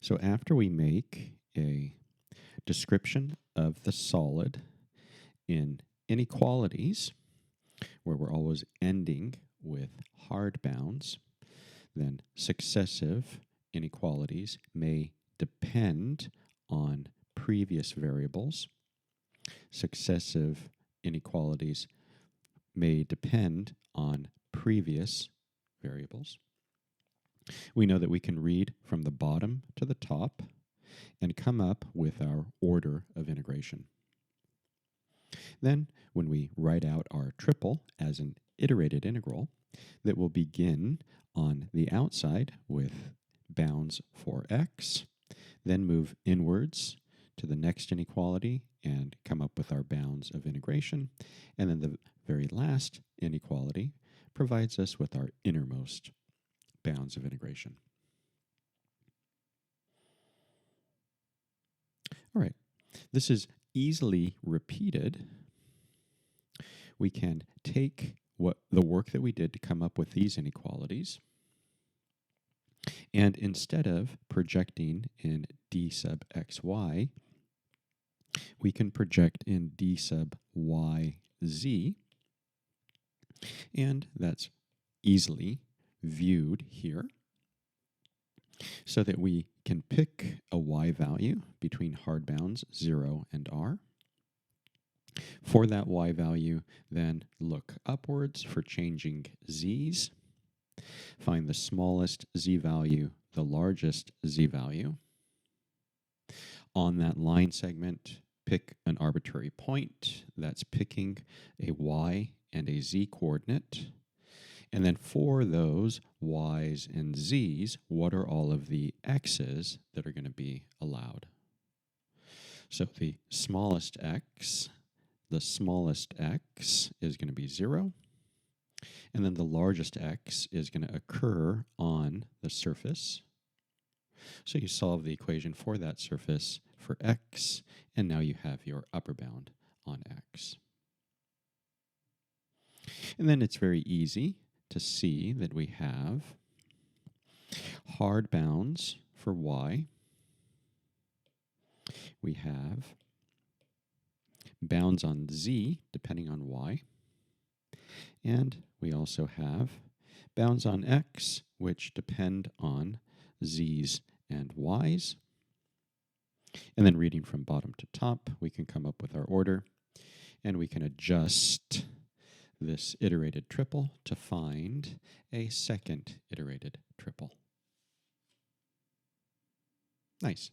So after we make a description of the solid in inequalities, where we're always ending with hard bounds, then successive inequalities may depend on previous variables. Successive inequalities may depend on previous variables. We know that we can read from the bottom to the top and come up with our order of integration. Then, when we write out our triple as an iterated integral, that will begin on the outside with bounds for x, then move inwards to the next inequality and come up with our bounds of integration, and then the very last inequality provides us with our innermost bounds of integration. All right, this is easily repeated. We can take the work that we did to come up with these inequalities, and instead of projecting in d sub xy, we can project in d sub yz, and that's easily viewed here, so that we can pick a y value between hard bounds 0 and r. For that y value, then look upwards for changing z's, find the smallest z value, the largest z value. On that line segment, pick an arbitrary point that's picking a y and a z coordinate. And then for those y's and z's, what are all of the x's that are going to be allowed? So the smallest x is going to be 0. And then the largest x is going to occur on the surface. So you solve the equation for that surface for x, and now you have your upper bound on x. And then it's very easy to see that we have hard bounds for y. We have bounds on z depending on y. And we also have bounds on x, which depend on z's and y's. And then reading from bottom to top, we can come up with our order, and we can adjust this iterated triple to find a second iterated triple. Nice.